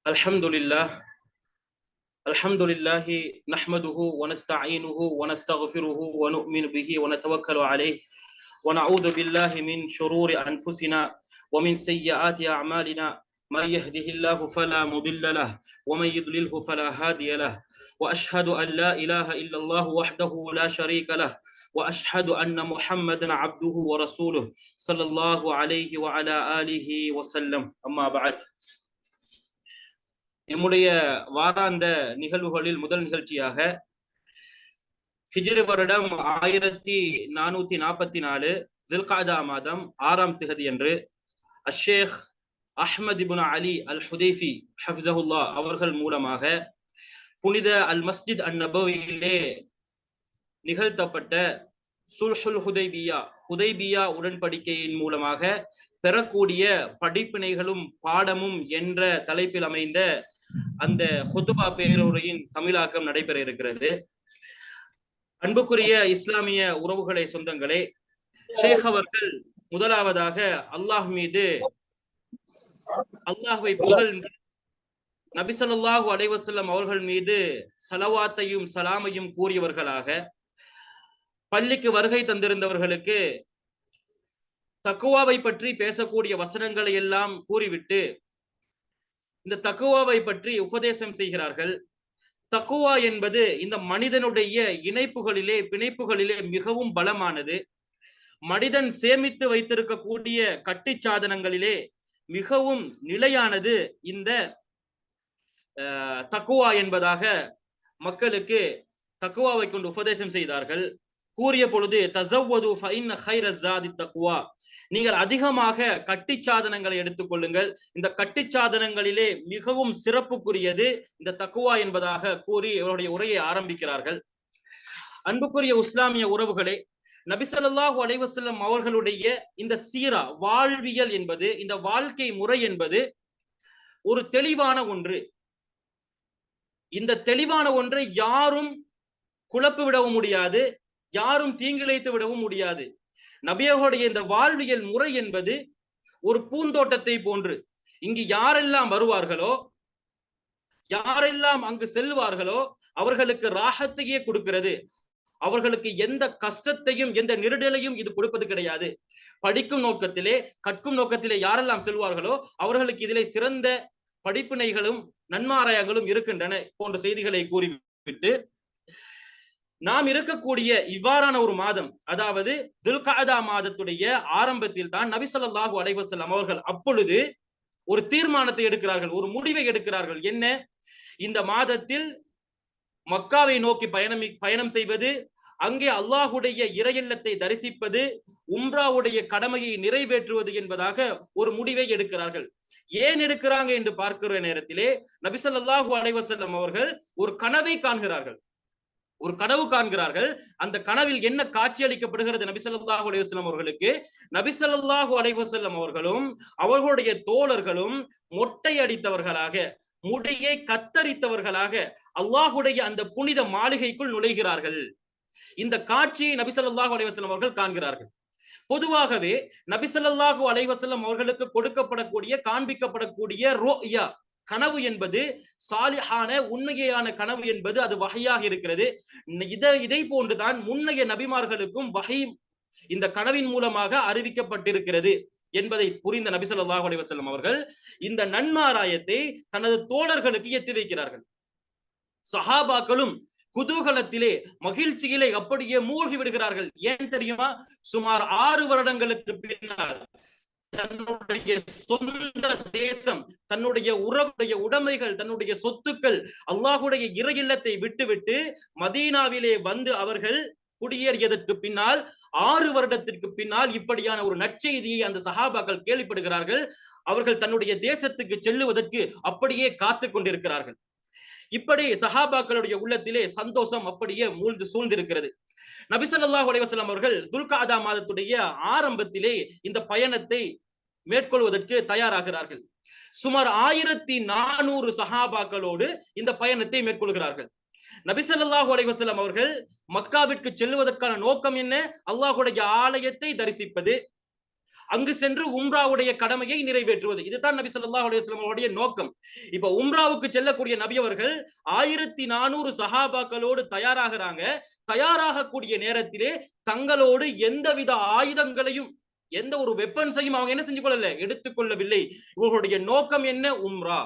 الحمد لله الحمد لله نحمده ونستعينه ونستغفره ونؤمن به ونتوكل عليه ونعوذ بالله من شرور أنفسنا ومن سيئات أعمالنا من يهده الله فلا مضل له ومن يضلله فلا هادي له وأشهد أن لا إله إلا الله وحده لا شريك له وأشهد أن محمدا عبده ورسوله صلى الله عليه وعلى آله وسلم أما بعد. நம்முடைய வாராந்த நிகழ்வுகளில் முதல் நிகழ்ச்சியாக ஹிஜ்ரி வருடம் 1444 ஜில்காதா மாதம் 6ஆம் திகதி அன்று அஷேக் அஹ்மத் இப்னு அலி அல் ஹுதைஃபி ஹஃபிஸஹுல்லா அவர்கள் மூலமாக புனித அல் மஸ்ஜித் அன் நபவியிலே நிகழ்த்தப்பட்ட சுல்ஹுல் ஹுதைபியா உடன்படிக்கையின் மூலமாக பெறக்கூடிய படிப்பினைகளும் பாடமும் என்ற தலைப்பில் அமைந்த அந்த ஹுதுபா பேருரையின் தமிழாக்கம் நடைபெற இருக்கிறது. அன்புக்குரிய இஸ்லாமிய உறவுகளை சொந்தங்களே, ஷேக் அவர்கள் முதலாவதாக அல்லாஹ்வை புகழ்ந்து நபி ஸல்லல்லாஹு அலைஹி வஸல்லம் அவர்கள் மீது ஸலவாத்தையும் சலாமையும் கூறியவர்களாக பள்ளிக்கு வருகை தந்திருந்தவர்களுக்கு தக்குவாவை பற்றி பேசக்கூடிய வசனங்களை எல்லாம் கூறிவிட்டு இந்த தக்குவாவை பற்றி உபதேசம் செய்கிறார்கள். தக்குவா என்பது இந்த மனிதனுடைய பிணைப்புகளிலே மிகவும் பலமானது. மனிதன் சேமித்து வைத்திருக்கக்கூடிய கட்டுச்சாதனங்களிலே மிகவும் நிலையானது இந்த தக்குவா என்பதாக மக்களுக்கு தக்குவாவை கொண்டு உபதேசம் செய்தார்கள். கூறிய பொழுது தஸவ்வது ஃபஇன்ன கைர ஸாதி தக்வா, நீங்கள் அதிகமாக கட்டிச்சாதனங்களை எடுத்துக்கொள்ளுங்கள், இந்த கட்டிச்சாதனங்களிலே மிகவும் சிறப்புக்குரியது இந்த தக்குவா என்பதாக கூறி இவருடைய உரையை ஆரம்பிக்கிறார்கள். அன்புக்குரிய இஸ்லாமிய உறவுகளே, நபி ஸல்லல்லாஹு அலைஹி வஸல்லம் அவர்களுடைய இந்த சீரா வாழ்வியல் என்பது, இந்த வாழ்க்கை முறை என்பது ஒரு தெளிவான ஒன்று. இந்த தெளிவான ஒன்றை யாரும் குழப்பி விடவும் முடியாது, யாரும் தீங்கிழைத்து விடவும் முடியாது. நபியர்களுடைய இந்த வாழ்வியல் முறை என்பது ஒரு பூந்தோட்டத்தை போன்று. இங்கு யாரெல்லாம் வருவார்களோ, யாரெல்லாம் அங்கு செல்வார்களோ அவர்களுக்கு ராஹத்தையே கொடுக்கிறது. அவர்களுக்கு எந்த கஷ்டத்தையும் எந்த நெருடலையும் இது கொடுப்பது கிடையாது. படிக்கும் நோக்கத்திலே கற்கும் நோக்கத்திலே யாரெல்லாம் செல்வார்களோ அவர்களுக்கு இதிலே சிறந்த படிப்பினைகளும் நன்மாராயங்களும் இருக்கின்றன போன்ற செய்திகளை கூறிவிட்டு, நாம் இருக்கக்கூடிய இவ்வாறான ஒரு மாதம், அதாவது துல்காதா மாதத்துடைய ஆரம்பத்தில் தான் நபி ஸல்லல்லாஹு அலைஹி வஸல்லம் அவர்கள் அப்பொழுது ஒரு தீர்மானத்தை எடுக்கிறார்கள், ஒரு முடிவை எடுக்கிறார்கள். என்ன? இந்த மாதத்தில் மக்காவை நோக்கி பயணம் செய்வது, அங்கே அல்லாஹுடைய இறையில்லத்தை தரிசிப்பது, உம்ராவுடைய கடமையை நிறைவேற்றுவது என்பதாக ஒரு முடிவை எடுக்கிறார்கள். ஏன் எடுக்கிறாங்க என்று பார்க்கிற நேரத்திலே நபி ஸல்லல்லாஹு அலைஹி வஸல்லம் அவர்கள் ஒரு கனவை காண்கிறார்கள். ஒரு கனவு காண்கிறார்கள். அந்த கனவில் என்ன காட்சி அளிக்கப்படுகிறது நபி ஸல்லல்லாஹு அலைஹி வஸல்லம் அவர்களுக்கு? நபி ஸல்லல்லாஹு அலைஹி வஸல்லம் அவர்களும் அவர்களுடைய தோழர்களும் மொட்டை அடித்தவர்களாக, முடியை கத்தரித்தவர்களாக அல்லாஹுடைய அந்த புனித மாளிகைக்குள் நுழைகிறார்கள். இந்த காட்சியை நபி ஸல்லல்லாஹு அலைஹி வஸல்லம் அவர்கள் காண்கிறார்கள். பொதுவாகவே நபி ஸல்லல்லாஹு அலைஹி வஸல்லம் அவர்களுக்கு கொடுக்கப்படக்கூடிய காண்பிக்கப்படக்கூடிய ருயா, கனவு என்பது சாலிஹான உண்மையான கனவு என்பது அது வஹையாக இருக்கிறது. இதை போன்றுதான் முன்னைய நபிமார்களுக்கும் வஹை இந்த கனவின் மூலமாக அறிவிக்கப்பட்டிருக்கிறது என்பதை புரிந்த நபி ஸல்லல்லாஹு அலைஹி வஸல்லம் அவர்கள் இந்த நன்மாராயத்தை தனது தோழர்களுக்கு எத்தி வைக்கிறார்கள். சஹாபாக்களும் குதூகலத்திலே மகிழ்ச்சியிலே அப்படியே மூழ்கி விடுகிறார்கள். ஏன் தெரியுமா? சுமார் 6 வருடங்களுக்கு பின்னால் தன்னுடைய சொந்த தேசம், தன்னுடைய உடைமைகள், தன்னுடைய சொத்துக்கள், அல்லாஹுடைய இறையில்லத்தை விட்டுவிட்டு மதீனாவிலே வந்து அவர்கள் குடியேறியதற்கு பின்னால் 6 வருடத்திற்கு பின்னால் இப்படியான ஒரு நற்செய்தியை அந்த சஹாபாக்கள் கேள்விப்படுகிறார்கள். அவர்கள் தன்னுடைய தேசத்துக்கு செல்லுவதற்கு அப்படியே காத்து கொண்டிருக்கிறார்கள். இப்படி சஹாபாக்களுடைய உள்ளத்திலே சந்தோஷம் அப்படியே சூழ்ந்திருக்கிறது. நபி ஸல்லல்லாஹு அலைஹி வஸல்லம் அவர்கள் துல்காதா மாதத்துடைய ஆரம்பத்திலே இந்த பயணத்தை மேற்கொள்வதற்கு தயாராகிறார்கள். சுமார் 1400 சஹாபாக்களோடு இந்த பயணத்தை மேற்கொள்கிறார்கள். நபி ஸல்லல்லாஹு அலைஹி வஸல்லம் அவர்கள் மக்காவிற்கு செல்லுவதற்கான நோக்கம் என்ன? அல்லாஹ்வுடைய ஆலயத்தை தரிசிப்பது, அங்கு சென்று உம்ராவுடைய கடமையை நிறைவேற்றுவது. இதுதான் நபி ஸல்லல்லாஹு அலைஹி வஸல்லம் அவருடைய நோக்கம். இப்ப உம்ராவுக்கு செல்லக்கூடிய நபி அவர்கள் 1400 சஹாபாக்களோடு தயாராகிறாங்க. தயாராகக்கூடிய நேரத்திலே தங்களோடு எந்தவித ஆயுதங்களையும் எந்த ஒரு வெப்பன்ஸையும் அவங்க என்ன செஞ்சு கொள்ளல, எடுத்துக்கொள்ளவில்லை. இவர்களுடைய நோக்கம் என்ன? உம்ரா.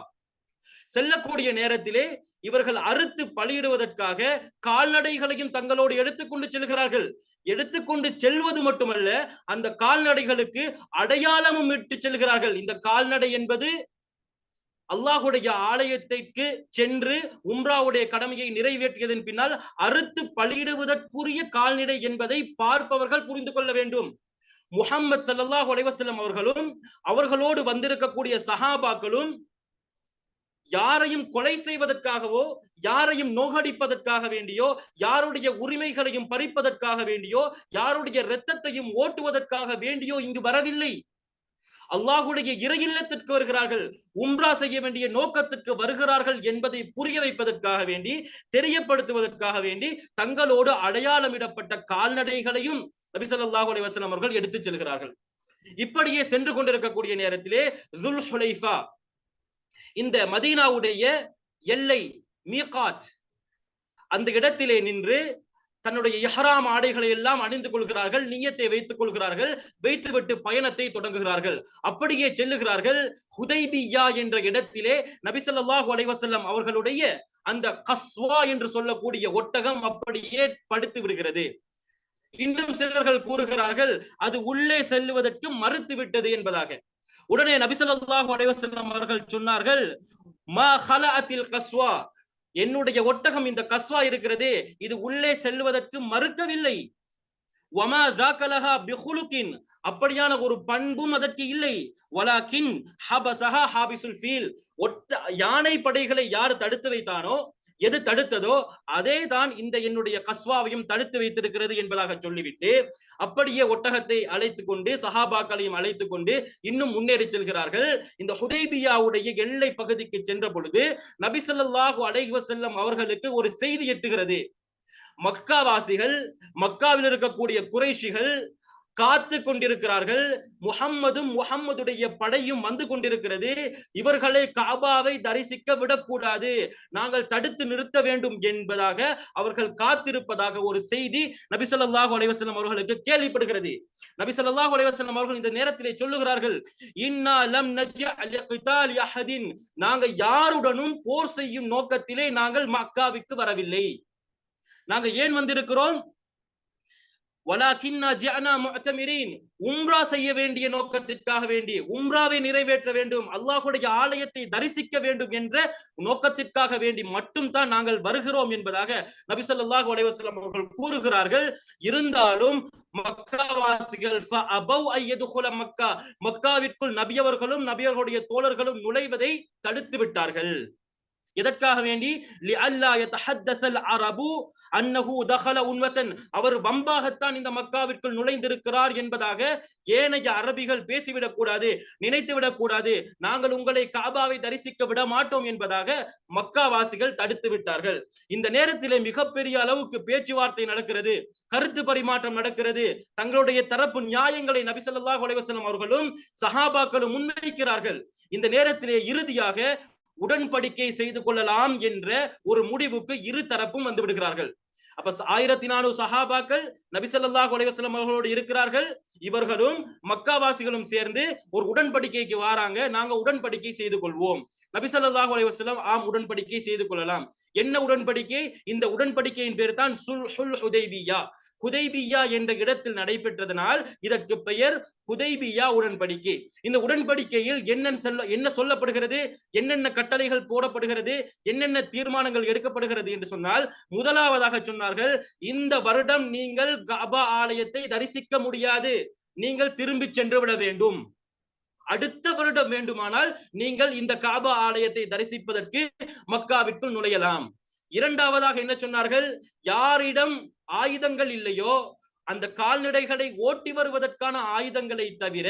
செல்லக்கூடிய நேரத்திலே இவர்கள் அறுத்து பலியிடுவதற்காக கால்நடைகளையும் தங்களோடு எடுத்துக்கொண்டு செல்கிறார்கள். எடுத்துக்கொண்டு செல்வது மட்டுமல்ல, அந்த கால்நடைகளுக்கு அடையாளமும் இட்டு செல்கிறார்கள். இந்த கால்நடை என்பது அல்லாஹுடைய ஆலயத்திற்கு சென்று உம்ராவுடைய கடமையை நிறைவேற்றியதன் பின்னால் அறுத்து பலியிடுவதற்குரிய கால்நடை என்பதை பார்ப்பவர்கள் புரிந்து கொள்ள வேண்டும். முஹம்மது ஸல்லல்லாஹு அலைஹி வஸல்லம் அவர்களும் அவர்களோடு வந்திருக்கக்கூடிய சஹாபாக்களும் யாரையும் கொலை செய்வதற்காகவோ, யாரையும் நோகடிப்பதற்காக வேண்டியோ, யாருடைய உரிமைகளையும் பறிப்பதற்காக வேண்டியோ, யாருடைய இரத்தத்தையும் ஓட்டுவதற்காக வேண்டியோ இங்கு வரவில்லை. அல்லாஹுடைய இறை இல்லத்திற்கு வருகிறார்கள், உம்ரா செய்ய வேண்டிய நோக்கத்திற்கு வருகிறார்கள் என்பதை புரிய வைப்பதற்காக வேண்டி, தெரியப்படுத்துவதற்காக வேண்டி தங்களோடு அடையாளமிடப்பட்ட கால்நடைகளையும் நபி ஸல்லல்லாஹு அலைஹி வஸல்லம் அவர்கள் எடுத்துச் செல்கிறார்கள். இப்படியே சென்று கொண்டிருக்கக்கூடிய நேரத்திலே துல் ஹுலைஃபா, இந்த மதீனாவுடைய எல்லை மீகாத், அந்த இடத்திலே நின்று தன்னுடைய இஹ்ராம் ஆடைகளை எல்லாம் அணிந்து கொள்கிறார்கள், நியத்தை வைத்துக் கொள்கிறார்கள், வைத்துவிட்டு பயணத்தை தொடங்குகிறார்கள். அப்படியே செல்லுகிறார்கள். ஹுதைபியா என்ற இடத்திலே நபி ஸல்லல்லாஹு அலைஹி வஸல்லம் அவர்களுடைய அந்த கஸ்வா என்று சொல்லக்கூடிய ஒட்டகம் அப்படியே படுத்து விடுகிறது. இன்னும் சிலர்கள் கூறுகிறார்கள் அது உள்ளே செல்லுவதற்கு மறுத்து விட்டது என்பதாக. உடனே நபி ஸல்லல்லாஹு அலைஹி வஸல்லம் அவர்கள் சொன்னார்கள், மா ஹலஅத்தில் கஸ்வா, என்னுடைய ஒட்டகம் இந்த கஸ்வா இருக்கிறதே இது உள்ளே செல்வதற்கு மறுக்கவில்லை. வமா ஸாகலஹா பிஹுலுகின், அப்படியான ஒரு பண்பும் அதற்கு இல்லை. வலாகின் ஹபஸஹா ஹாபிசுல் ஃபீல், யானை படைகளை யார் தடுத்து வைத்தானோ, எது தடுத்ததோ அதே தான் இந்த என்னுடைய கஸ்வாவையும் தடுத்து வைத்திருக்கிறது என்பதாக சொல்லிவிட்டு அப்படியே ஒட்டகத்தை அழைத்துக் கொண்டு சஹாபாக்களையும் அழைத்துக் கொண்டு இன்னும் முன்னேறி செல்கிறார்கள். இந்த ஹுதைபியாவுடைய எல்லை பகுதிக்கு சென்ற பொழுது நபி ஸல்லல்லாஹு அலைஹி வஸல்லம் அவர்களுக்கு ஒரு செய்தி எட்டுகிறது. மக்காவாசிகள், மக்காவில் இருக்கக்கூடிய குறைஷிகள் காத்து கொண்டிருக்கிறார்கள். முஹம்மதும் முஹம்மதுடைய படையும் வந்து கொண்டிருக்கிறது. இவர்களை காபாவை தரிசிக்க விடக்கூடாது, நாங்கள் தடுத்து நிறுத்த வேண்டும் என்பதாக அவர்கள் காத்திருப்பதாக ஒரு செய்தி நபி ஸல்லல்லாஹு அலைஹி வஸல்லம் அவர்களுக்கு கேள்விப்படுகிறது. நபி ஸல்லல்லாஹு அலைஹி வஸல்லம் அவர்கள் இந்த நேரத்திலே சொல்லுகிறார்கள், இன்னா லம் நஜ்அல் லிகிதால் அஹதின், நாங்கள் யாருடனும் போர் செய்யும் நோக்கத்திலே நாங்கள் மக்காவிற்கு வரவில்லை. நாங்கள் ஏன் வந்திருக்கிறோம்? வலாகின்னா ஜஅனா முஅ்தமிரீன், உம்ரா செய்ய வேண்டிய நோக்கத்திற்காக வேண்டி, உம்ராவை நிறைவேற்ற வேண்டும், அல்லாஹ்வுடைய ஆலயத்தை தரிசிக்க வேண்டும் என்ற நோக்கத்திற்காக வேண்டி மட்டும் தான் நாங்கள் வருகிறோம் என்பதாக நபி ஸல்லல்லாஹு அலைஹி வஸல்லம் அவர்கள் கூறுகிறார்கள். இருந்தாலும் மக்காவாசிகள் ஃபஅபவ் அய்யதுகுல மக்கா, மக்காவிற்குள் நபியவர்களும் நபியர்களுடைய தோழர்களும் நுழைவதை தடுத்து விட்டார்கள். எதற்காக வேண்டி? லிஅல்லா யதஹத்தஸல் அரபு அன்னஹு தഖல உன்வதன், அவர் வம்பாகத்தான் இந்த மக்காவிற்குள் நுழைந்திருக்கிறார் என்பதாக ஏனைய அரபிகள் பேசிவிடக் கூடாது, நினைத்துவிடக் கூடாது, நாங்கள் உங்களை காபாவை தரிசிக்க விட மாட்டோம் என்பதாக மக்காவாசிகள் தடுத்து விட்டார்கள். இந்த நேரத்திலே மிகப்பெரிய அளவுக்கு பேச்சுவார்த்தை நடக்கிறது, கருத்து பரிமாற்றம் நடக்கிறது. தங்களுடைய தரப்பு நியாயங்களை நபி ஸல்லல்லாஹு அலைஹி வஸல்லம் அவர்களும் சஹாபாக்களும் முன்வைக்கிறார்கள். இந்த நேரத்திலே இறுதியாக உடன்படிக்கை செய்து கொள்ளலாம் என்ற ஒரு முடிவுக்கு இரு தரப்பும் வந்து விடுகிறார்கள். அப்ப 1400 சஹாபாக்கள் நபி ஸல்லல்லாஹு அலைஹி வஸல்லம் அவர்களோடு இருக்கிறார்கள். இவர்களும் மக்காவாசிகளும் சேர்ந்து ஒரு உடன்படிக்கைக்கு வராங்க, நாங்க உடன்படிக்கை செய்து கொள்வோம். நபி ஸல்லல்லாஹு அலைஹி வஸல்லம் ஆம், உடன்படிக்கை செய்து கொள்ளலாம். என்ன உடன்படிக்கை? இந்த உடன்படிக்கையின் பேர் தான் சுல்ஹுல் ஹுதைபியா. ஹுதைபியா என்ற இடத்தில் நடைபெற்றதனால் இதற்கு பெயர் ஹுதைபியா உடன்படிக்கை. இந்த உடன்படிக்கையில் என்ன சொல்லப்படுகிறது, என்னென்ன கட்டளைகள் போடப்படுகிறது, என்னென்ன தீர்மானங்கள் எடுக்கப்படுகிறது என்று சொன்னால், முதலாவதாக சொன்னார்கள், இந்த வருடம் நீங்கள் காபா ஆலயத்தை தரிசிக்க முடியாது, நீங்கள் திரும்பி சென்று விட வேண்டும். அடுத்த வருடம் வேண்டுமானால் நீங்கள் இந்த காபா ஆலயத்தை தரிசிப்பதற்கு மக்காவிற்குள் நுழையலாம். இரண்டாவதாக என்ன சொன்னார்கள்? யாரிடம் ஆயுதங்கள் இல்லையோ, அந்த கால்நடைகளை ஓட்டி வருவதற்கான ஆயுதங்களை தவிர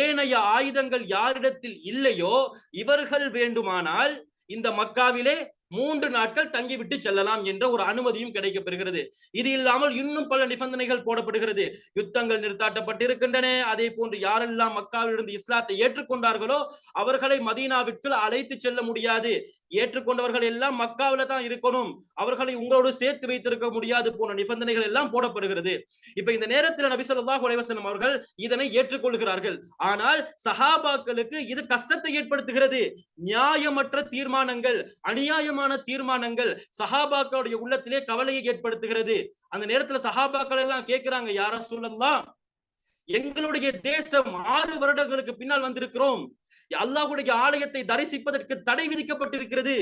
ஏனைய ஆயுதங்கள் யாரிடத்தில் இல்லையோ, இவர்கள் வேண்டுமானால் இந்த மக்காவிலே 3 நாட்கள் தங்கிவிட்டு செல்லலாம் என்ற ஒரு அனுமதியும் கிடைக்கப்பெறுகிறது. இது இல்லாமல் இன்னும் பல நிபந்தனைகள் போடப்படுகிறது. யுத்தங்கள் நிறுத்தாட்டப்பட்டிருக்கின்றன. அதே போன்று யாரெல்லாம் மக்காவிலிருந்து இஸ்லாத்தை ஏற்றுக்கொண்டார்களோ அவர்களை மதீனாவிற்கு அழைத்து செல்ல முடியாது. ஏற்றுக்கொண்டவர்கள் எல்லாம் மக்காவில தான் இருக்கணும், அவர்களை உங்களோடு சேர்த்து வைத்திருக்க முடியாது போன்ற நிபந்தனைகள் எல்லாம் போடப்படுகிறது. இப்ப இந்த நேரத்தில் நபி ஸல்லல்லாஹு அலைஹி வஸல்லம் அவர்கள் இதனை ஏற்றுக்கொள்கிறார்கள். ஆனால் சஹாபாக்களுக்கு இது கஷ்டத்தை ஏற்படுத்துகிறது. நியாயமற்ற தீர்மானங்கள், அநியாயமான தீர்மானங்கள் சஹாபாக்களுடைய உள்ளத்திலே கவலையை ஏற்படுத்துகிறது. அந்த நேரத்துல சஹாபாக்கள் எல்லாம் கேட்கிறாங்க, யா ரசூலல்லாஹ், எங்களுடைய தேசம் 6 வருடங்களுக்கு பின்னால் வந்திருக்கிறோம், அல்லாஹ்வுடைய ஆலயத்தை தரிசிப்பதற்கு தடை விதிக்கப்பட்டிருக்கிறது.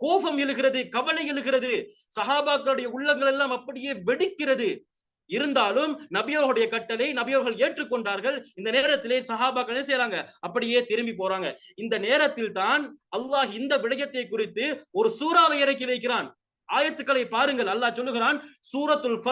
கோபம் எழுகிறது, கவலை எழுகிறது, சஹாபாக்களுடைய உள்ளங்கள் எல்லாம் அப்படியே வெடிக்கிறது. இருந்தாலும் நபியோருடைய கட்டளை நபியோர்கள் ஏற்றுக்கொண்டார்கள். இந்த நேரத்திலே சஹாபாக்கள் என்ன செய்யறாங்க, அப்படியே திரும்பி போறாங்க. இந்த நேரத்தில் தான் அல்லாஹ் இந்த விடயத்தை குறித்து ஒரு சூறாவை இறக்கி வைக்கிறான். ஆயத்துக்களை பாருங்கள். அல்லாஹ் சொல்லுகிறான், சூரத்துல்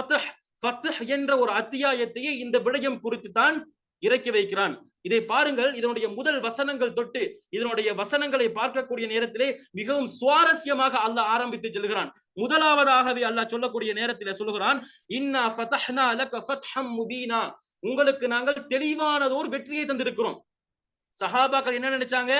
ஃபத்ஹ் என்ற ஒரு அத்தியாயத்தையே இந்த விடயம் குறித்து தான் இறக்கி வைக்கிறான். இதை பாருங்கள். இதனுடைய முதல் வசனங்கள் தொட்டு இதனுடைய வசனங்களை பார்க்கக்கூடிய நேரத்திலே மிகவும் சுவாரஸ்யமாக அல்லாஹ் ஆரம்பித்து செல்கிறான். முதலாவதாகவே அல்லாஹ் சொல்லக்கூடிய நேரத்திலே சொல்லுகிறான், இன்னா ஃபதஹ்னா லக ஃபத்ஹம் முபீனா, உங்களுக்கு நாங்கள் தெளிவானதோர் வெற்றியை தந்திருக்கிறோம். சஹாபாக்கள் என்ன நினைச்சாங்க,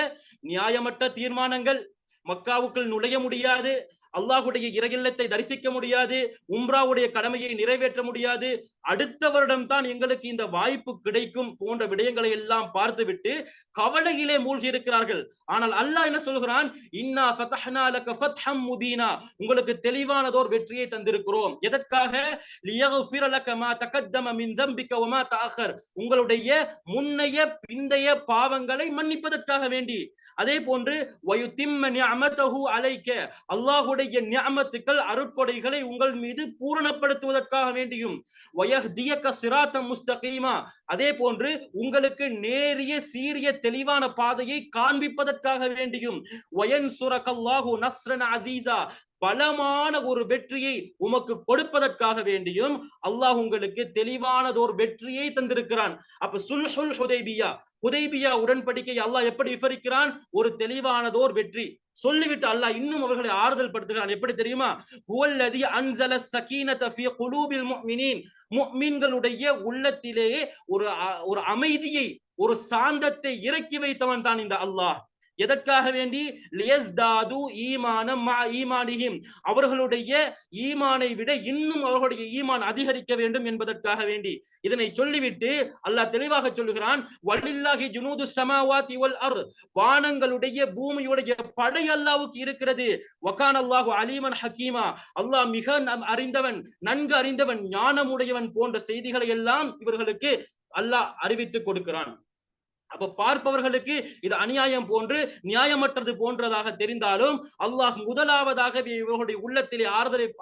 நியாயமற்ற தீர்மானங்கள், மக்காவுக்குள் நுழைய முடியாது, அல்லாஹ்வுடைய இறையில்லத்தை தரிசிக்க முடியாது, உம்ராவுடைய கடமையை நிறைவேற்ற முடியாது, அடுத்த வருடம் தான் எங்களுக்கு இந்த வாய்ப்பு கிடைக்கும் போன்ற விடயங்களை எல்லாம் பார்த்துவிட்டு கவலையிலே மூழ்கி இருக்கிறார்கள். ஆனால் அல்லாஹ் என்ன சொல்கிறான், இன்னா ஃபதஹ்னா லக ஃபத்ஹம் முபீனா, உங்களுக்கு தெளிவானதோர் வெற்றியை தந்திருக்கிறோம். எதற்காக, லியக்ஃபிர லக மா தகத்தம மின் தம்பிக வ மா தஅഖர், உங்களுடைய முன்னைய பிந்தைய பாவங்களை மன்னிப்பதற்காக வேண்டி. அதே போன்று வயுதிம்ம நிஅமதஹு அலைக, அல்லாஹ்வுடைய நிஅமத்துக்கள் அருட்கொடைகளை உங்கள் மீது பூரணப்படுத்துவதற்காக வேண்டியும். வயஹ்தியக சிராத்தம் முஸ்தகீமா, அதே போன்று உங்களுக்கு நேரிய சீரிய தெளிவான பாதையை காண்பிப்பதற்காக வேண்டியும். வயன்சுரகல்லாஹு நஸ்ரன் அஸீஸா, பலமான ஒரு வெற்றியை உமக்கு கொடுப்பதற்காக வேண்டியும் அல்லாஹ் உங்களுக்கு தெளிவானதோர் வெற்றியை தந்திருக்கிறான். அப்ப சுல்ஹுல் ஹுதைபியா உடன்படிக்கை அல்லாஹ் எப்படி விவரிக்கிறான், ஒரு தெளிவானதோர் வெற்றி சொல்லிவிட்டு அல்லாஹ் இன்னும் அவர்களை ஆறுதல் படுத்துகிறான். எப்படி தெரியுமா, ஹுவல்லதி அன்ஸல ஸகீனத ஃபீ குலூபில் முஃமினீன், முஃமின்களுடைய உள்ளத்திலேயே ஒரு அமைதியை, ஒரு சாந்தத்தை இறக்கி வைத்தவன் தான் இந்த அல்லாஹ். எதற்காக வேண்டி, லியஸ்தாது ஈமானம் மா ஈமானிஹிம், அவர்களுடைய ஈமானை விட இன்னும் அவர்களுடைய ஈமான் அதிகரிக்க வேண்டும் என்பதற்காக வேண்டி. இதனை சொல்லிவிட்டு அல்லாஹ் தெளிவாக சொல்லுகிறான், வலில்லாஹி ஜுனூது ஸமாவாதி வல் அர்த், வானங்களுடைய பூமியுடைய படை அல்லாஹ்வுக்கு இருக்கிறது. வகான அல்லாஹு அலீமன் ஹகீமா, அல்லாஹ் மிக அறிந்தவன், நன்கு அறிந்தவன், ஞானமுடையவன் போன்ற செய்திகளை எல்லாம் இவர்களுக்கு அல்லாஹ் அறிவித்து கொடுக்கிறான். அப்ப பார்ப்பவர்களுக்கு இது அநியாயம் போன்று, நியாயமற்றது போன்றதாக தெரிந்தாலும் அல்லாஹ் முதலாவதாகவே இவர்களுடைய உள்ளத்திலே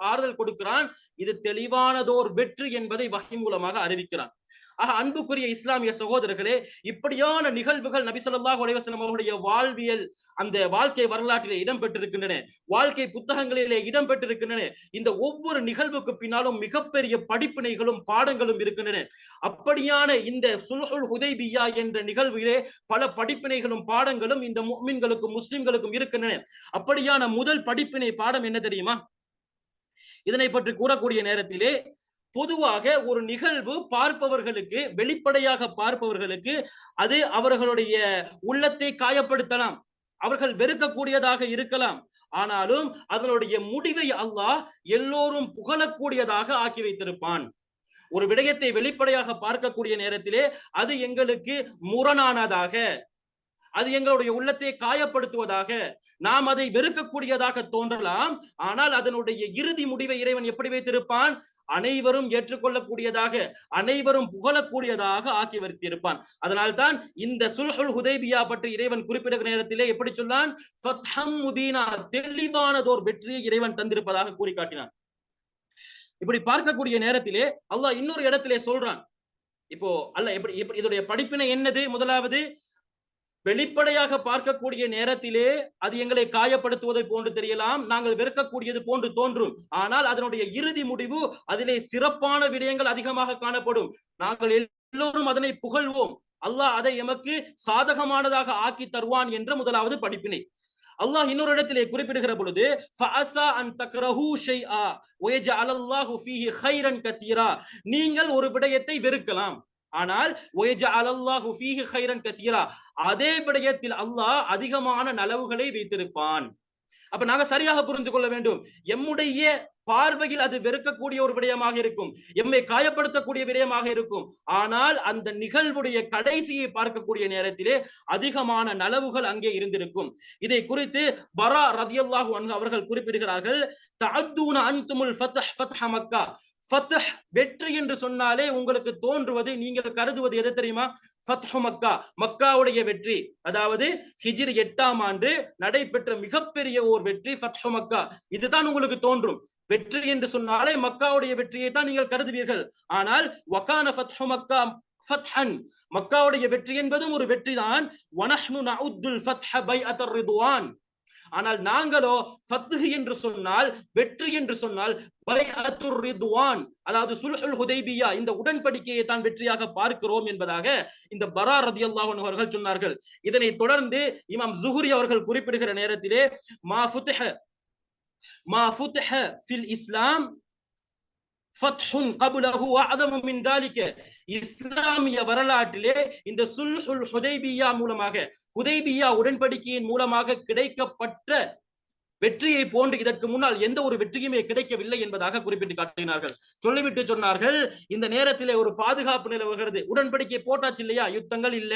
ஆறுதல் கொடுக்கிறான். இது தெளிவானதோர் வெற்றி என்பதை வஹி மூலமாக அறிவிக்கிறான். ஆக அன்புக்குரிய இஸ்லாமிய சகோதரர்களே, இப்படியான நிகழ்வுகள் நபி ஸல்லல்லாஹு அலைஹி வஸல்லம் அவருடைய வாழ்வியல், அந்த வாழ்க்கை வரலாற்றிலே இடம்பெற்றிருக்கின்றன, வாழ்க்கை புத்தகங்களிலே இடம்பெற்றிருக்கின்றன. இந்த ஒவ்வொரு நிகழ்வுக்கு பின்னாலும் மிகப்பெரிய படிப்பினைகளும் பாடங்களும் இருக்கின்றன. அப்படியான இந்த சுல்ஹுல் ஹுதைபியா என்ற நிகழ்விலே பல படிப்பினைகளும் பாடங்களும் இந்த முஃமின்களுக்கும் முஸ்லிம்களுக்கும் இருக்கின்றன. அப்படியான முதல் படிப்பினை பாடம் என்ன தெரியுமா? இதனை பற்றி கூறக்கூடிய நேரத்திலே, பொதுவாக ஒரு நிகழ்வு பார்ப்பவர்களுக்கு, வெளிப்படையாக பார்ப்பவர்களுக்கு அது அவர்களுடைய உள்ளத்தை காயப்படுத்தலாம், அவர்கள் வெறுக்கக்கூடியதாக இருக்கலாம். ஆனாலும் அதனுடைய முடிவை அல்லாஹ் எல்லோரும் புகழக்கூடியதாக ஆக்கி வைத்திருப்பான். ஒரு விடயத்தை வெளிப்படையாக பார்க்கக்கூடிய நேரத்திலே அது எங்களுக்கு முரணானதாக, அது எங்களுடைய உள்ளத்தை காயப்படுத்துவதாக, நாம் அதை வெறுக்கக்கூடியதாக தோன்றலாம். ஆனால் அதனுடைய இறுதி முடிவை இறைவன் எப்படி வைத்திருப்பான், அனைவரும் ஏற்றுக்கொள்ளக்கூடியதாக, அனைவரும் புகழக்கூடியதாக ஆக்கி வைத்திருப்பான். அதனால்தான் இந்த சுல்ஹுல் ஹுதைபியா பற்றி இறைவன் குறிப்பிடுகிற நேரத்திலே எப்படி சொன்னான், ஃபத்ஹம் முபீனா, தெளிவானதோர் வெற்றியை இறைவன் தந்திருப்பதாக கூறி காட்டினான். இப்படி பார்க்கக்கூடிய நேரத்திலே அல்லாஹ் இன்னொரு இடத்திலே சொல்றான். இப்போ அல்லாஹ் எப்படி இதோடைய படிப்பினை என்னது? முதலாவது, வெளிப்படையாக பார்க்கக்கூடிய நேரத்திலே அது எங்களை காயப்படுத்துவதை போன்று தெரியலாம், நாங்கள் வெறுக்கக்கூடியது போன்று தோன்றும். ஆனால் அதனுடைய இறுதி முடிவு, அதிலே சிறப்பான விடயங்கள் அதிகமாக காணப்படும். நாங்கள் எல்லோரும் அதனை புகழ்வோம், அல்லாஹ் அதை எமக்கு சாதகமானதாக ஆக்கி தருவான் என்ற முதலாவது படிப்பினை. அல்லாஹ் இன்னொரு இடத்திலே குறிப்பிடுகிற பொழுது ஃபஅஸா அன் தக்ரஹூ ஷைஆ வயஜஅலல்லாஹு ஃபீஹி கைரன் கஸீரா, நீங்கள் ஒரு விடயத்தை வெறுக்கலாம், ஆனால் வயஜஅலல்லாஹு ஃபீஹி கைரன் கஸீரா, அதே விடயத்தில் அல்லாஹ் அதிகமான நலவுகளை வைத்திருப்பான். அப்ப நாங்க சரியாக புரிந்து கொள்ள வேண்டும். எம்முடைய பார்வையில் அது வெறுக்கக்கூடிய ஒரு விடயமாக இருக்கும், எம்மை காயப்படுத்தக்கூடிய விடயமாக இருக்கும். ஆனால் அந்த நிகழ்வுடைய கடைசியை பார்க்கக்கூடிய நேரத்திலே அதிகமான நலவுகள் அங்கே இருந்திருக்கும். இதை குறித்து பரா ரதியல்லாஹு அன்ஹு அவர்கள் குறிப்பிடுகிறார்கள், தஅத்தூன அன்துமுல் ஃபத்ஹ் ஃபத்ஹ மக்கா. ஃபத்ஹ் வெற்றி என்று சொன்னாலே உங்களுக்கு தோன்றுவது, நீங்கள் கருதுவது எது தெரியுமா? ஃபத்ஹு மக்கா, மக்காவுடைய வெற்றி. அதாவது ஹிஜ்ரி 8ஆம் ஆண்டு நடைபெற்ற மிகப்பெரிய ஒரு வெற்றி ஃபத்ஹு மக்கா. இதுதான் உங்களுக்கு தோன்றும். வெற்றி என்று சொன்னாலே மக்காவுடைய வெற்றியை தான் நீங்கள் கருதுவீர்கள். ஆனால் வகான ஃபத்ஹு மக்கா ஃபத்ஹன், மக்காவுடைய வெற்றி என்பதும் ஒரு வெற்றி தான். வனஹ்னு நஉத்துல் ஃபத்ஹ பைஅத்தர் ரிதுவான். ஆனால் நாங்களோ ஃபத்ஹ் என்று சொன்னால், வெற்றி என்று சொன்னால் பைஅத்துர் ரிதுவான், அதாவது சுல்ஹுல் ஹுதைபியா, இந்த உடன்படிக்கையை தான் வெற்றியாக பார்க்கிறோம் என்பதாக இந்த பரா ரலியல்லாஹு அன்ஹு அவர்கள் சொன்னார்கள். இதனை தொடர்ந்து இமாம் ஸுஹ்ரி அவர்கள் குறிப்பிடுகிற நேரத்திலே மா ஃபுத்ஹ ஃபில் இஸ்லாம் ஃபத்ஹுன் கப்லஹு வஅதமு மின் தாலிக, இஸ்லாமிய வரலாற்றிலே இந்த சுல்ஹுல் ஹுதைபியா மூலமாக, ஹுதைபியா உடன்படிக்கையின் மூலமாக கிடைக்கப்பட்ட வெற்றியை போன்று இதற்கு முன்னால் எந்த ஒரு வெற்றியுமே கிடைக்கவில்லை என்பதாக குறிப்பிட்டு காட்டினார்கள். சொல்லிவிட்டு சொன்னார்கள், இந்த நேரத்திலே ஒரு பாதுகாப்பு நிலவுகிறது. உடன்படிக்கை போட்டாச்சு இல்லையா, யுத்தங்கள் இல்ல,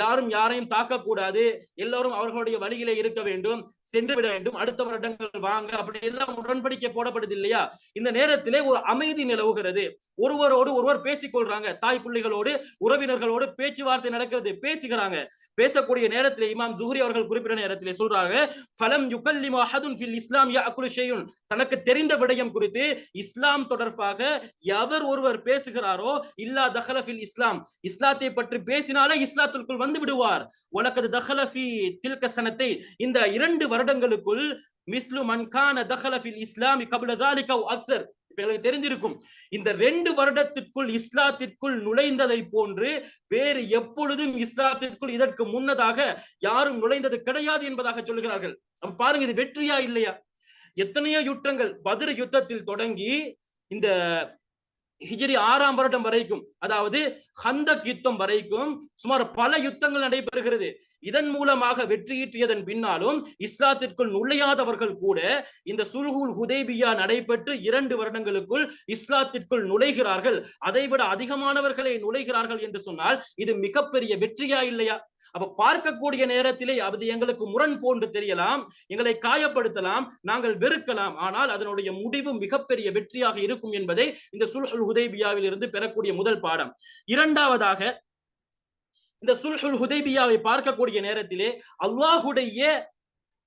யாரும் யாரையும் தாக்கக்கூடாது, எல்லாரும் அவர்களுடைய வழியிலே இருக்க வேண்டும், சென்று விட வேண்டும், அடுத்த வருடங்கள் வாங்க, அப்படி எல்லாம் உடன்படிக்கை போடப்படுது இல்லையா. இந்த நேரத்திலே ஒரு அமைதி நிலவுகிறது. ஒருவரோடு ஒருவர் பேசிக்கொள்றாங்க, தாய் பிள்ளைகளோடு உறவினர்களோடு பேச்சுவார்த்தை நடக்கிறது, பேசுகிறாங்க. பேசக்கூடிய நேரத்திலே இமாம் ஸுஹ்ரி அவர்கள் குறிப்பிட்ட நேரத்திலே சொல்றாங்க, ஃபலம் யுகல்லிமு அஹதுன் ஃபில் இஸ்லாம் யஅகுலு ஷையுன், தனக்கு தெரிந்த விடயம் குறித்து இஸ்லாம் தொடர்பாக எவர் ஒருவர் பேசுகிறாரோ இல்லா தஹல ஃபில் இஸ்லாம், இஸ்லாத்தை பற்றி பேசினாலே இஸ்லாத்திற்குள் வந்து விடுவார். வலகத் தஹல ஃபீ தில்க ஸனத்தை, இந்த 2 வருடங்களுக்குள் மிஸ்லு மன் கான தஹல ஃபில் இஸ்லாமி கப்ல ذلك வ அக்ஸர், உங்களுக்கு தெரிந்திருக்கும், இந்த 2 வருடத்திற்குள் இஸ்லாத்திற்குள் நுழைந்ததை போன்று வேறு எப்பொழுதும் இஸ்லாத்திற்குள் இதற்கு முன்னதாக யாரும் நுழைந்தது கிடையாது என்பதாக சொல்கிறார்கள். அப்ப பாருங்க, இது வெற்றியா இல்லையா? எத்தனையோ யுத்தங்கள், பத்ர் யுத்தத்தில் தொடங்கி இந்த ஹிஜ்ரி 6ஆம் வருடம் வரைக்கும், அதாவது ஹந்தக் யுத்தம் வரைக்கும் சுமார் பல யுத்தங்கள் நடைபெறுகிறது. இதன் மூலமாக வெற்றியீட்டியதன் பின்னாலும் இஸ்லாத்திற்குள் நுழையாதவர்கள் கூட இந்த சுல்ஹுல் ஹுதைபியா நடைபெற்று 2 வருடங்களுக்குள் இஸ்லாத்திற்குள் நுழைகிறார்கள். அதைவிட அதிகமானவர்களை நுழைகிறார்கள் என்று சொன்னால் இது மிகப்பெரிய வெற்றியா இல்லையா? அப்ப பார்க்கக்கூடிய நேரத்திலே அது எங்களுக்கு முரண் போன்று தெரியலாம், எங்களை காயப்படுத்தலாம், நாங்கள் வெறுக்கலாம், ஆனால் அதனுடைய முடிவு மிகப்பெரிய வெற்றியாக இருக்கும் என்பதை இந்த சுல்ஹுல் ஹுதைபியாவில் இருந்து பெறக்கூடிய முதல் பாடம். இரண்டாவதாக, இந்த சுல்ஹுல் ஹுதைபியாவை பார்க்கக்கூடிய நேரத்திலே அல்லாஹுடைய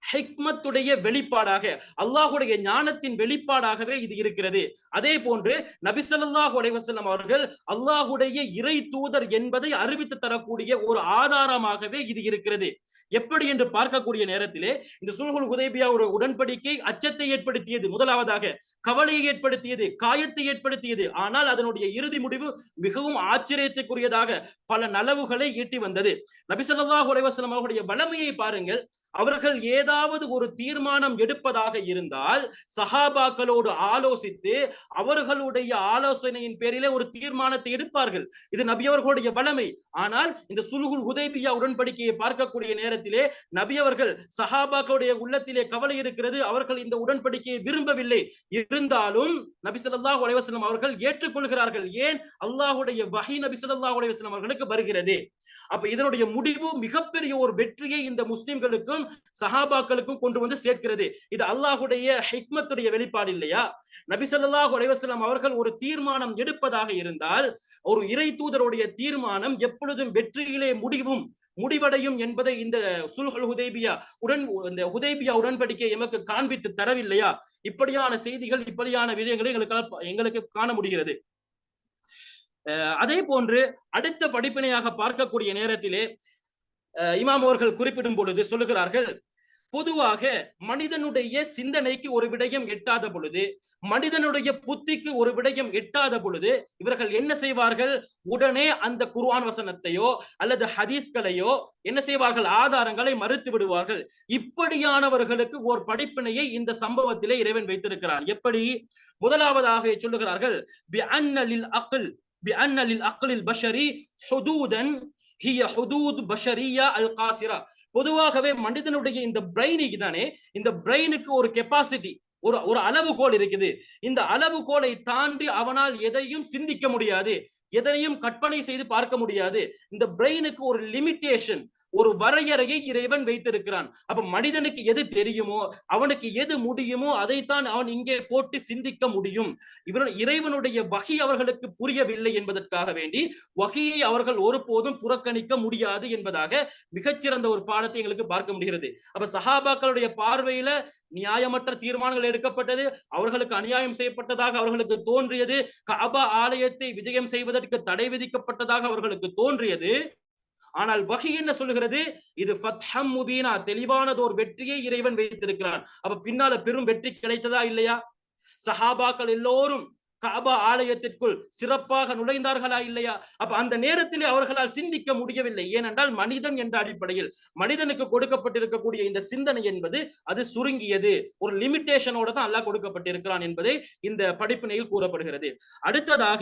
ஹிக்மத்துடைய வெளிப்பாடாக, அல்லாஹுடைய ஞானத்தின் வெளிப்பாடாகவே இது இருக்கிறது. அதே போன்று நபி ஸல்லல்லாஹு அலைஹி வஸல்லம் அவர்கள் அல்லாஹுடைய இறை தூதர் என்பதை அறிவித்து தரக்கூடிய ஒரு ஆதாரமாகவே இது இருக்கிறது. எப்படி என்று பார்க்கக்கூடிய நேரத்திலே இந்த சுல்ஹுல் ஹுதைபியாவுடைய உடன்படிக்கை அச்சத்தை ஏற்படுத்தியது, முதலாவதாக கவலையை ஏற்படுத்தியது, காயத்தை ஏற்படுத்தியது. ஆனால் அதனுடைய இறுதி முடிவு மிகவும் ஆச்சரியத்துக்குரியதாக பல நலவுகளை ஈட்டி வந்தது. நபி ஸல்லல்லாஹு அலைஹி வஸல்லம் அவர்களுடைய வல்லமையை பாருங்கள். அவர்கள் ஏதாவது ஒரு தீர்மானம் எடுப்பதாக இருந்தால் சஹாபாக்களோடு ஆலோசித்து அவர்களுடைய ஆலோசனையின் பேரிலே ஒரு தீர்மானத்தை எடுப்பார்கள். இது நபி அவர்களுடைய வல்லமை. ஆனால் இந்த சுல்ஹுல் ஹுதைபியா உடன்படிக்கையை பார்க்கக்கூடிய நேரத்திலே நபி அவர்கள் சஹாபாக்களுடைய உள்ளத்திலே கவலை இருக்கிறது, அவர்கள் இந்த உடன்படிக்கையை விரும்பவில்லை. இருந்தாலும் நபி ஸல்லல்லாஹு அலைஹி வஸல்லம் அவர்கள் ஏற்றுக்கொள்கிறார்கள். ஏன்? அல்லாஹ்வுடைய வஹி நபி ஸல்லல்லாஹு அலைஹி வஸல்லம் அவர்களுக்கு வருகிறது. அப்ப இதனுடைய முடிவு மிகப்பெரிய ஒரு வெற்றியை இந்த முஸ்லிம்களுக்கும் சஹாபாக்களுக்கும் கொண்டு வந்து சேர்க்கிறது. இது அல்லாஹ்வுடைய ஹிக்மத்துடைய வெளிப்பாடு இல்லையா? நபி ஸல்லல்லாஹு அலைஹி வஸல்லம் அவர்கள் ஒரு தீர்மானம் எடுப்பதாக இருந்தால் ஒரு இறை தூதருடைய தீர்மானம் எப்பொழுதும் வெற்றியிலே முடிவடையும் என்பதை இந்த சுல்ஹுல் ஹுதைபியா இந்த ஹுதைபியா உடன்படிக்கை எமக்கு காண்பித்து தரவில்லையா? இப்படியான செய்திகள், இப்படியான விடயங்களை எங்களுக்கு காண முடிகிறது. அதே போன்று அடுத்த படிப்பினையாக பார்க்கக்கூடிய நேரத்திலே இமாம் அவர்கள் குறிப்பிடும் பொழுது சொல்லுகிறார்கள், பொதுவாக மனிதனுடைய சிந்தனைக்கு ஒரு விடயம் எட்டாத பொழுது, மனிதனுடைய புத்திக்கு ஒரு விடயம் எட்டாத பொழுது இவர்கள் என்ன செய்வார்கள்? உடனே அந்த குர்ஆன் வசனத்தையோ அல்லது ஹதீஸ்களையோ என்ன செய்வார்கள்? ஆதாரங்களை மறுத்து விடுவார்கள். இப்படியானவர்களுக்கு ஒரு படிப்பினையை இந்த சம்பவத்திலே இறைவன் வைத்திருக்கிறான். எப்படி? முதலாவதாக சொல்லுகிறார்கள், பிஅன்ன லில் அக்ல் பிஅன்ன லில் அக்லில் பஷரி ஹுதூதன் ஹிய ஹுதூத் பஷரியா அல் காசிரா. பொதுவாகவே மனிதனுடைய இந்த பிரெயினுக்கு தானே, இந்த பிரெயினுக்கு ஒரு கெப்பாசிட்டி, ஒரு அளவுகோல் இருக்குது. இந்த அளவுகோலை தாண்டி அவனால் எதையும் சிந்திக்க முடியாது, எதனையும் கற்பனை செய்து பார்க்க முடியாது. இந்த பிரெயினுக்கு ஒரு லிமிட்டேஷன், ஒரு வரையறையை இறைவன் வைத்திருக்கிறான். அப்ப மனிதனுக்கு எது தெரியுமோ, அவனுக்கு எது முடியுமோ அதைத்தான் அவன் இங்கே போட்டு சிந்திக்க முடியும். இறைவனுடைய வகி அவர்களுக்கு புரியவில்லை என்பதற்காக வேண்டி வகியை அவர்கள் ஒருபோதும் புறக்கணிக்க முடியாது என்பதாக மிகச்சிறந்த ஒரு பாடத்தை எங்களுக்கு பார்க்க முடிகிறது. அப்ப சஹாபாக்களுடைய பார்வையில நியாயமற்ற தீர்மானங்கள் எடுக்கப்பட்டது, அவர்களுக்கு அநியாயம் செய்யப்பட்டதாக அவர்களுக்கு தோன்றியது, கஅபா ஆலயத்தை விஜயம் செய்வதற்கு தடை விதிக்கப்பட்டதாக அவர்களுக்கு தோன்றியது. ஆனால் வஹி என்ன சொல்லுகிறது? இது ஃபத்ஹம் முபீனா, தெளிவானதோர் வெற்றியை இறைவன் வைத்திருக்கிறான். அப்ப பின்னால பெரும் வெற்றி கிடைத்ததா இல்லையா? சஹாபாக்கள் எல்லோரும் கஅபா ஆலயத்திற்குள் சிறப்பாக நுழைந்தார்களா இல்லையா? அப்ப அந்த நேரத்திலே அவர்களால் சிந்திக்க முடியவில்லை. ஏனென்றால் மனிதன் என்ற அடிப்படையில் மனிதனுக்கு கொடுக்கப்பட்டிருக்கக்கூடிய இந்த சிந்தனை என்பது அது சுருங்கியது, ஒரு லிமிட்டேஷனோட தான் அல்லாஹ் கொடுக்கப்பட்டிருக்கிறான் என்பதை இந்த படிப்பினையில் கூறப்படுகிறது. அடுத்ததாக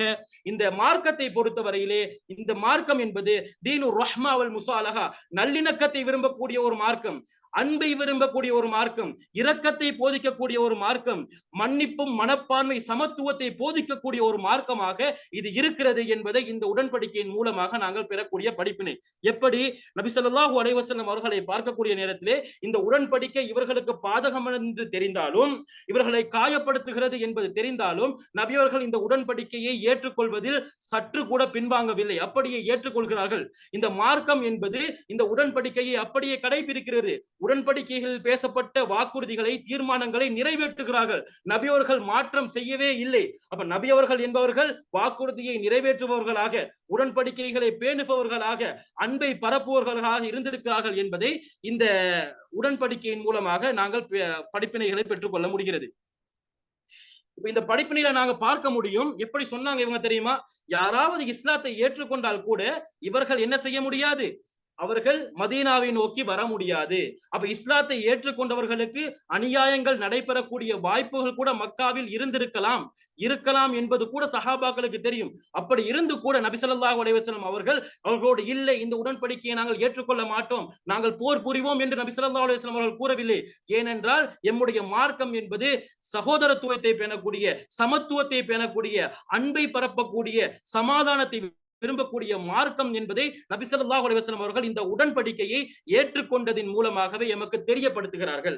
இந்த மார்க்கத்தை பொறுத்தவரையிலே, இந்த மார்க்கம் என்பது தீனு ரஹ்மா வல் முசாலஹா, நல்லிணக்கத்தை விரும்பக்கூடிய ஒரு மார்க்கம், அன்பை விரும்பக்கூடிய ஒரு மார்க்கம், இரக்கத்தை போதிக்கக்கூடிய ஒரு மார்க்கம், மன்னிப்பும் மனப்பான்மை சமத்துவத்தை போதிக்கக்கூடிய ஒரு மார்க்கமாக இது இருக்கிறது என்பதை இந்த உடன்படிக்கையின் மூலமாக நாங்கள் பெறக்கூடிய படிப்பினை. எப்படி? நபி ஸல்லல்லாஹு அலைஹி வஸல்லம் அவர்களை பார்க்கக்கூடிய நேரத்திலே இந்த உடன்படிக்கை இவர்களுக்கு பாதகம் என்று தெரிந்தாலும், இவர்களை காயப்படுத்துகிறது என்பது தெரிந்தாலும், நபி அவர்கள் இந்த உடன்படிக்கையை ஏற்றுக்கொள்வதில் சற்று கூட பின்வாங்கவில்லை, அப்படியே ஏற்றுக்கொள்கிறார்கள். இந்த மார்க்கம் என்பது இந்த உடன்படிக்கையை அப்படியே கடைபிடிக்கிறது. உடன்படிக்கைகளில் பேசப்பட்ட வாக்குறுதிகளை, தீர்மானங்களை நிறைவேற்றுகிறார்கள். நபி அவர்கள் மாற்றம் செய்யவே இல்லை. அப்ப நபி அவர்கள் என்பவர்கள் வாக்குறுதியை நிறைவேற்றுபவர்களாக, உடன்படிக்கைகளை பேணுபவர்களாக, அன்பை பரப்புவர்களாக இருந்திருக்கிறார்கள் என்பதை இந்த உடன்படிக்கையின் மூலமாக நாங்கள் படிப்பினைகளை பெற்றுக்கொள்ள முடிகிறது. இப்ப இந்த படிப்பினையில நாங்க பார்க்க முடியும். எப்படி சொன்னாங்க இவங்க தெரியுமா? யாராவது இஸ்லாத்தை ஏற்றுக்கொண்டால் கூட இவர்கள் என்ன செய்ய முடியாது? அவர்கள் மதீனாவை நோக்கி வர முடியாது. அப்ப இஸ்லாத்தை ஏற்றுக்கொண்டவர்களுக்கு அநியாயங்கள் நடைபெறக்கூடிய வாய்ப்புகள் கூட மக்காவில் இருக்கலாம் என்பது கூட சஹாபாக்களுக்கு தெரியும். அப்படி இருந்து கூட நபி ஸல்லல்லாஹு அலைஹி வஸல்லம் அவர்களோடு இல்லை, இந்த உடன்படிக்கையை நாங்கள் ஏற்றுக்கொள்ள மாட்டோம், நாங்கள் போர் புரிவோம் என்று நபி ஸல்லல்லாஹு அலைஹி வஸல்லம் அவர்கள் கூறவில்லை. ஏனென்றால் எம்முடைய மார்க்கம் என்பது சகோதரத்துவத்தை பேணக்கூடிய, சமத்துவத்தை பேணக்கூடிய, அன்பை பரப்பக்கூடிய, சமாதானத்தை விரும்பக்கூடிய மார்க்கம் என்பதை நபி ஸல்லல்லாஹு அலைஹி வஸல்லம் அவர்கள் இந்த உடன்படிக்கையை ஏற்றுக்கொண்டதின் மூலமாகவே எமக்கு தெரியப்படுத்துகிறார்கள்.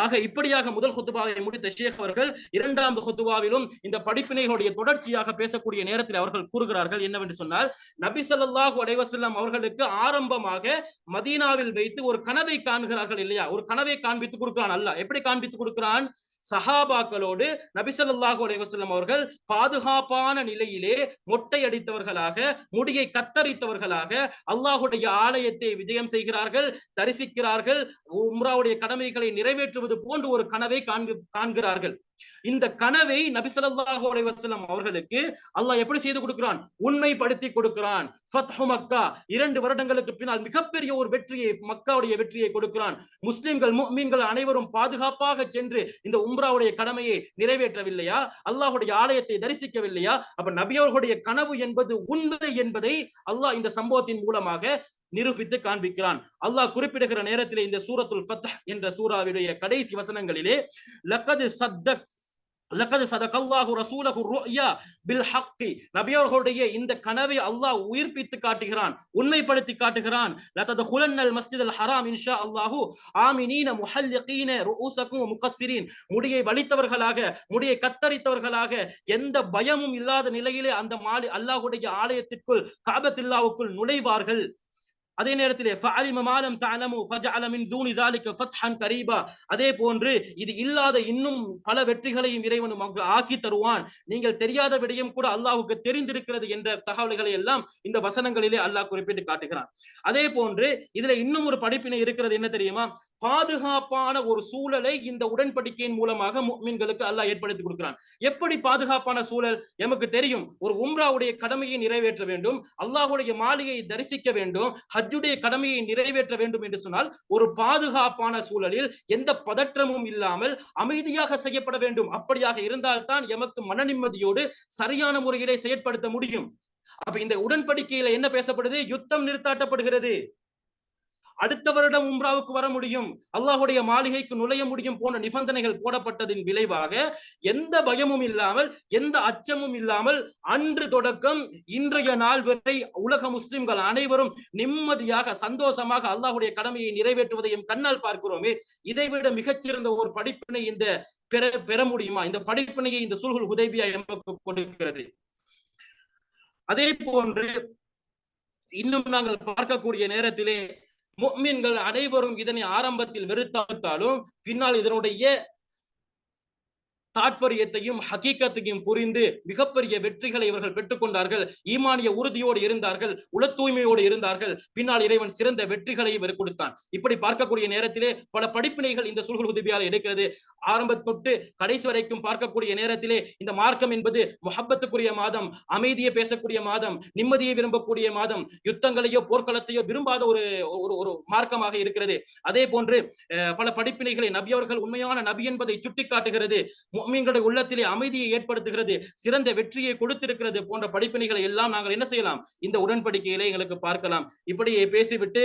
ஆக இப்படியாக முதல் ஹுத்துபாவை முடித்த ஷேக் அவர்கள் இரண்டாவது ஹுத்துபாவிலும் இந்த படிப்பினைகளுடைய தொடர்ச்சியாக பேசக்கூடிய நேரத்தில் அவர்கள் கூறுகிறார்கள் என்னவென்று சொன்னால், நபி ஸல்லல்லாஹு அலைஹி வஸல்லம் அவர்களுக்கு ஆரம்பமாக மதீனாவில் வைத்து ஒரு கனவை காண்கிறார்கள் இல்லையா? ஒரு கனவை காண்பித்து கொடுக்கிறான் அல்லாஹ். எப்படி காண்பித்து கொடுக்கிறான்? சஹாபாக்களோடு நபி ஸல்லல்லாஹு அலைஹி வஸல்லம் அவர்கள் பாதுகாப்பான நிலையிலே மொட்டை அடித்தவர்களாக, முடியை கத்தரித்தவர்களாக அல்லாஹ்வுடைய ஆலயத்தை விஜயம் செய்கிறார்கள், தரிசிக்கிறார்கள், உம்ராவுடைய கடமைகளை நிறைவேற்றுவது போன்று ஒரு கனவை காண்கிறார்கள். இந்த கனவை நபி ஸல்லல்லாஹு அலைஹி வஸல்லம் அவர்களுக்கு அல்லாஹ் எப்படி செய்து கொடுக்கிறான்? உண்மைப்படுத்தி கொடுக்கிறான். ஃபத்ஹு மக்கா, 2 வருடங்களுக்கு பின்னால் மிகப்பெரிய ஒரு வெற்றியை, மக்காவுடைய வெற்றியை கொடுக்கிறான். முஸ்லிம்கள், முஃமின்கள் அனைவரும் பாதுகாப்பாக சென்று இந்த உம்ராவுடைய கடமையை நிறைவேற்றவில்லையா? அல்லாஹ்வுடைய ஆலயத்தை தரிசிக்கவில்லையா? அப்ப நபி அவர்களுடைய கனவு என்பது உண்மை என்பதை அல்லாஹ் இந்த சம்பவத்தின் மூலமாக நிரூபித்து காண்பிக்கிறான். அல்லாஹ் குறிப்பிடுகிற நேரத்திலே இந்த சூரத்துல் ஃபத்ஹ் என்ற சூராவுடைய கடைசி வசனங்களிலே லக்கது சதகல்லாஹு ரசூலஹு ருயா பில் ஹக்கி, நபி அவர்களுடைய இந்த கனவை அல்லாஹ் உயிர்ப்பித்து காட்டுகிறான், உண்மைப்படுத்தி காட்டுகிறான். லததுகுலன்னல் மஸ்ஜிதல் ஹராம் இன்ஷா அல்லாஹு ஆமினீன முஹல்லிகீன ருஊஸக்கும் முகஸ்ஸிரீன், முடியை வலித்தவர்களாக, முடியை கத்தரித்தவர்களாக, எந்த பயமும் இல்லாத நிலையிலே அந்த அல்லாஹ்வுடைய ஆலயத்திற்குள், காபத்துல்லாவுக்குள் நுழைவார்கள். அதே நேரத்திலே ஃபஅலிம மா லம் தஅலமு ஃபஜஅல மின் தூனி ذلك ஃபத்ஹன் கரீபா. அதே போன்று இது இல்லாத இன்னும் பல வெற்றிகளையும் இறைவன் ஆக்கி தருவான், நீங்கள் தெரியாத விடயம் கூட அல்லாஹ்வுக்கு தெரிந்திருக்கிறது என்ற தகவல்களை எல்லாம் இந்த வசனங்களிலே அல்லாஹ் குறிப்பிட்டு காட்டுகிறான். அதே போன்று இதுல இன்னும் ஒரு படிப்பினை இருக்கிறது, என்ன தெரியுமா? பாதுகாப்பான ஒரு சூழலை இந்த உடன்படிக்கையின் மூலமாக முஃமின்களுக்கு அல்லாஹ் ஏற்படுத்தி கொடுக்கிறான். எப்படி பாதுகாப்பான சூழல்? எமக்கு தெரியும், ஒரு உம்ராவுடைய கடமையை நிறைவேற்ற வேண்டும், அல்லாஹ்வுடைய மாளிகையை தரிசிக்க வேண்டும், ஹஜ்ஜுடைய கடமையை நிறைவேற்ற வேண்டும் என்று சொன்னால் ஒரு பாதுகாப்பான சூழலில் எந்த பதற்றமும் இல்லாமல் அமைதியாக செய்யப்பட வேண்டும். அப்படியாக இருந்தால்தான் எமக்கு மன நிம்மதியோடு சரியான முறையிலே செயற்படுத்த முடியும். அப்ப இந்த உடன்படிக்கையில என்ன பேசப்படுது? யுத்தம் நிறுத்தாட்டப்படுகிறது, அடுத்த வருடம் உம்ராவுக்கு வர முடியும், அல்லாஹ்வுடைய மாளிகைக்கு நுழைய முடியும் போன்ற நிபந்தனைகள் போடப்பட்டதின் விளைவாக எந்த பயமும் இல்லாமல் எந்த அச்சமும் இல்லாமல் அன்று தொடக்கம் இன்றைய நாள் வரை உலக முஸ்லிம்கள் அனைவரும் நிம்மதியாக சந்தோஷமாக அல்லாஹ்வுடைய கடமையை நிறைவேற்றுவதையும் கண்ணால் பார்க்கிறோமே. இதைவிட மிகச்சிறந்த ஒரு படிப்பினை இந்த பெற முடியுமா? இந்த படிப்பினையை இந்த சுல்ஹுல் ஹுதைபியா எமக்கு கொடுக்கிறது. அதே போன்று இன்னும் நாங்கள் பார்க்கக்கூடிய நேரத்திலே முஃமின்கள் அனைவரும் இதனை ஆரம்பத்தில் வெறுத்தாலும் பின்னால் இதனுடைய தாற்பயத்தையும் ஹகீகத்தையும் புரிந்து மிகப்பெரிய வெற்றிகளை இவர்கள் பெற்றுக் கொண்டார்கள். ஈமானிய உறுதியோடு இருந்தார்கள், உள தூய்மையோடு இருந்தார்கள். பின்னால் இறைவன் சிறந்த வெற்றிகளை இவர் கொடுத்தான். இப்படி பார்க்கக்கூடிய நேரத்திலே பல படிப்பினைகள் இந்த சுல்ஹுல் ஹுதைபியாவில் இருக்கிறது. ஆரம்ப தொட்டு கடைசி வரைக்கும் பார்க்கக்கூடிய நேரத்திலே இந்த மார்க்கம் என்பது முஹப்பத்துக்குரிய மாதம், அமைதியை பேசக்கூடிய மாதம், நிம்மதியை விரும்பக்கூடிய மாதம், யுத்தங்களையோ போர்க்களத்தையோ விரும்பாத ஒரு ஒரு மார்க்கமாக இருக்கிறது. அதே போன்று பல படிப்பினைகளை நபி அவர்கள் உண்மையான நபி என்பதை சுட்டிக்காட்டுகிறது, முஃமின்களுடைய உள்ளத்திலே அமைதியை ஏற்படுத்துகிறது, சிறந்த வெற்றியை கொடுத்திருக்கிறது போன்ற படிப்பினைகளை எல்லாம் நாங்கள் என்ன செய்யலாம்? இந்த உடன்படிக்கையிலே எங்களுக்கு பார்க்கலாம். இப்படியே பேசிவிட்டு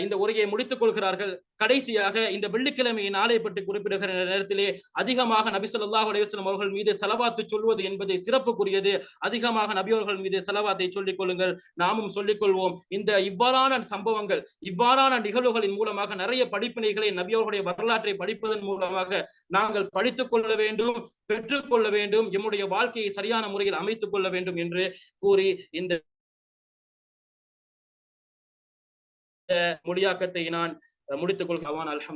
இந்த உரையை முடித்துக் கொள்கிறார்கள். கடைசியாக இந்த வெள்ளிக்கிழமை நாளை பற்றி குறிப்பிடுகிற நேரத்திலே அதிகமாக நபி ஸல்லல்லாஹு அலைஹி வஸல்லம் அவர்கள் மீது ஸலவாத்து சொல்வது என்பதை சிறப்புக்குரியது. அதிகமாக நபி அவர்கள் மீது ஸலவாத்தை சொல்லிக் கொள்ளுங்கள், நாமும் சொல்லிக் கொள்வோம். இந்த இவ்வாறான சம்பவங்கள், இவ்வாறான நிகழ்வுகளின் மூலமாக நிறைய படிப்பினைகளை நபி அவர்களுடைய வரலாற்றை படிப்பதன் மூலமாக நாங்கள் படித்துக் கொள்ள வேண்டும், பெற்றுக்கொள்ள வேண்டும், எம்முடைய வாழ்க்கையை சரியான முறையில் அமைத்துக் கொள்ள வேண்டும் என்று கூறி இந்த மொழியாக்கத்தை நான் முடித்துக் கொள்கிறேன். அல்ஹம்துலில்லாஹ்.